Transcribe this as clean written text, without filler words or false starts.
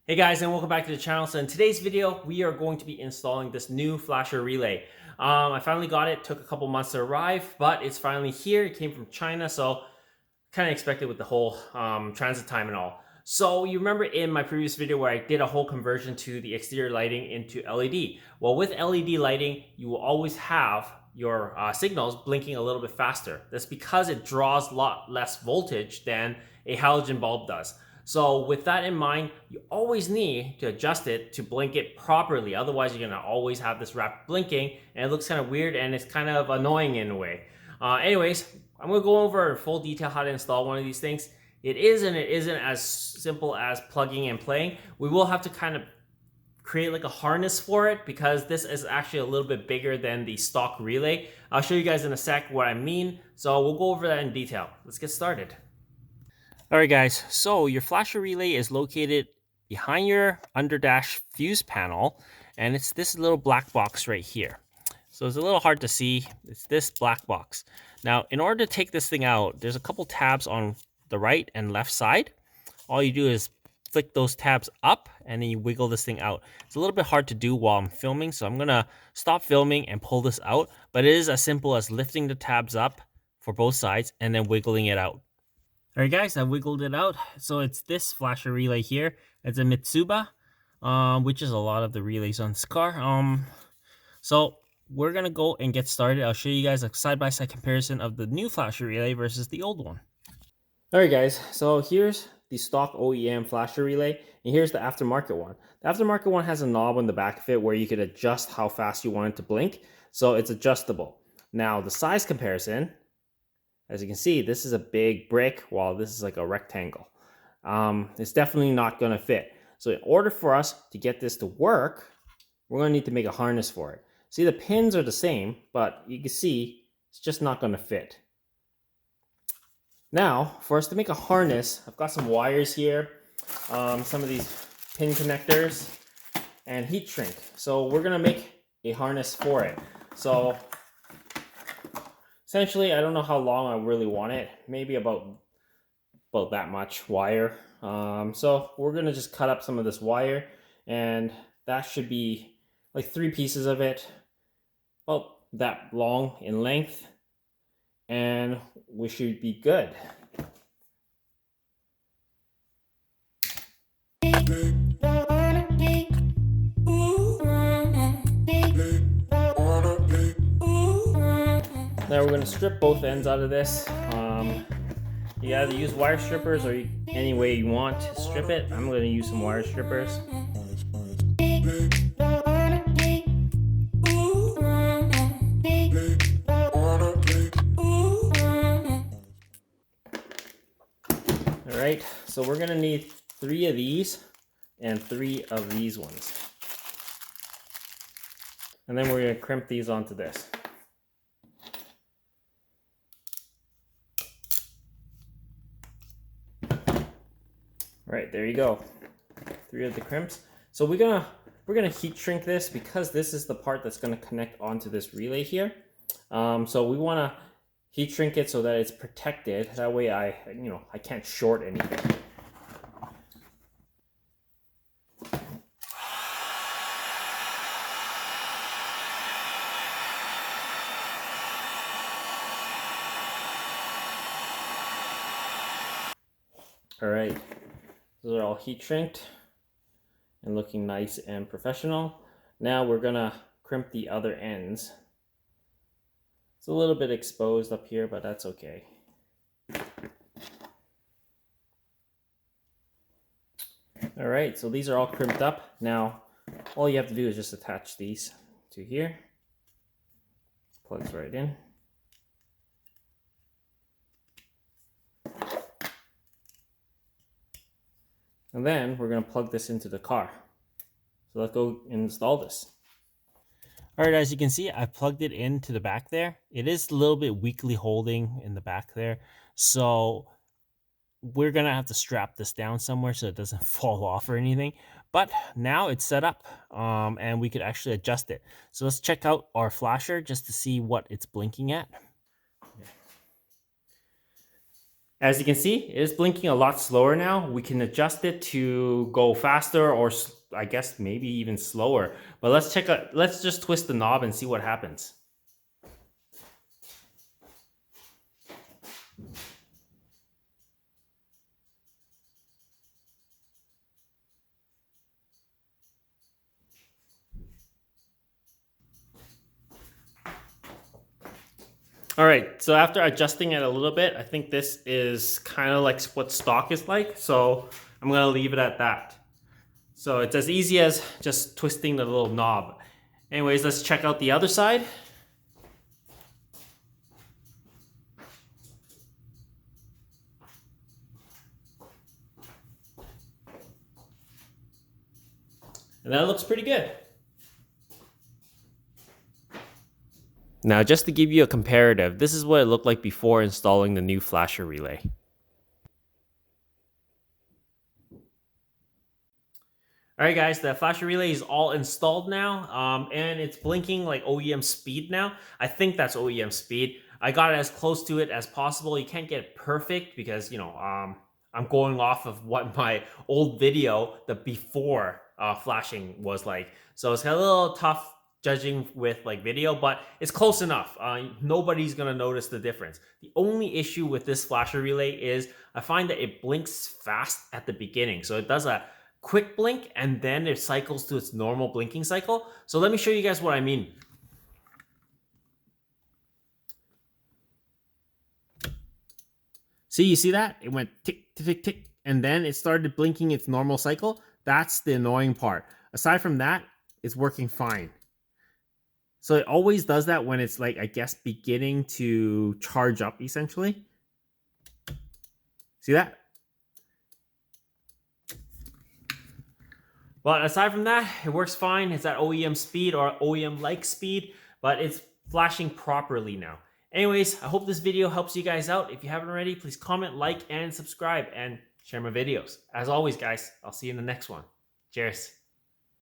Hey guys, and welcome back to the channel. So in today's video, we are going to be installing this new flasher relay. I finally got it. Took a couple months to arrive, but it's finally here. It came from China, so kind of expected with the whole transit time and all. So you remember in my previous video where I did a whole conversion to the exterior lighting into LED. Well, with LED lighting, you will always have your signals blinking a little bit faster. That's because it draws a lot less voltage than a halogen bulb does. So with that in mind, you always need to adjust it to blink it properly. Otherwise, you're gonna always have this rapid blinking and it looks kind of weird and it's kind of annoying in a way. Anyways, I'm gonna go over in full detail how to install one of these things. It is and it isn't as simple as plugging and playing. We will have to kind of create like a harness for it because this is actually a little bit bigger than the stock relay. I'll show you guys in a sec what I mean. So we'll go over that in detail. Let's get started. All right, guys, so your flasher relay is located behind your underdash fuse panel, and it's this little black box right here. So it's a little hard to see. It's this black box. Now, in order to take this thing out, there's a couple tabs on the right and left side. All you do is flick those tabs up, and then you wiggle this thing out. It's a little bit hard to do while I'm filming, so I'm gonna stop filming and pull this out, but it is as simple as lifting the tabs up for both sides and then wiggling it out. All right, guys, I wiggled it out. So it's this flasher relay here. It's a Mitsuba, which is a lot of the relays on this car. So we're going to go and get started. I'll show you guys a side-by-side comparison of the new flasher relay versus the old one. All right, guys, so here's the stock OEM flasher relay, and here's the aftermarket one. The aftermarket one has a knob on the back of it where you could adjust how fast you want it to blink. So it's adjustable. Now, the size comparison, as you can see, this is a big brick while this is like a rectangle. It's definitely not going to fit. So in order for us to get this to work, we're going to need to make a harness for it. See, the pins are the same, but you can see it's just not going to fit. Now, for us to make a harness, I've got some wires here, some of these pin connectors, and heat shrink. So we're going to make a harness for it. So essentially, I don't know how long I really want it. Maybe about that much wire. So we're going to just cut up some of this wire, and that should be like 3 pieces of it, about that long in length, and we should be good. Now we're going to strip both ends out of this. You either use wire strippers or any way you want to strip it. I'm going to use some wire strippers. Alright, so we're going to need 3 of these and 3 of these ones. And then we're going to crimp these onto this. Right, there you go. 3 of the crimps. So we're gonna heat shrink this because this is the part that's gonna connect onto this relay here. So we wanna heat shrink it so that it's protected. That way I can't short anything. All right. Those are all heat shrinked and looking nice and professional. Now we're gonna crimp the other ends. It's a little bit exposed up here, but that's okay. All right, so these are all crimped up. Now, all you have to do is just attach these to here. Plugs right in. And then we're going to plug this into the car. So let's go install this. All right, as you can see, I plugged it into the back there. It is a little bit weakly holding in the back there. So we're going to have to strap this down somewhere so it doesn't fall off or anything. But now it's set up and we could actually adjust it. So let's check out our flasher just to see what it's blinking at. As you can see, it is blinking a lot slower now. We can adjust it to go faster or I guess maybe even slower. But let's just twist the knob and see what happens. All right, so after adjusting it a little bit, I think this is kind of like what stock is like. So I'm gonna leave it at that. So it's as easy as just twisting the little knob. Anyways, let's check out the other side. And that looks pretty good. Now, just to give you a comparative, this is what it looked like before installing the new flasher relay. All right, guys, the flasher relay is all installed now, and it's blinking like OEM speed now. I think that's OEM speed. I got it as close to it as possible. You can't get it perfect because, you know, I'm going off of what my old video, the before flashing was like. So it's a little tough judging with like video, but it's close enough. Nobody's gonna notice the difference. The only issue with this flasher relay is I find that it blinks fast at the beginning. So it does a quick blink and then it cycles to its normal blinking cycle. So let me show you guys what I mean. See, you see that? It went tick, tick, tick, tick, and then it started blinking its normal cycle. That's the annoying part. Aside from that, it's working fine. So it always does that when it's like, I guess, beginning to charge up, essentially. See that? But aside from that, it works fine. It's at OEM speed or OEM-like speed, but it's flashing properly now. Anyways, I hope this video helps you guys out. If you haven't already, please comment, like, and subscribe, and share my videos. As always, guys, I'll see you in the next one. Cheers.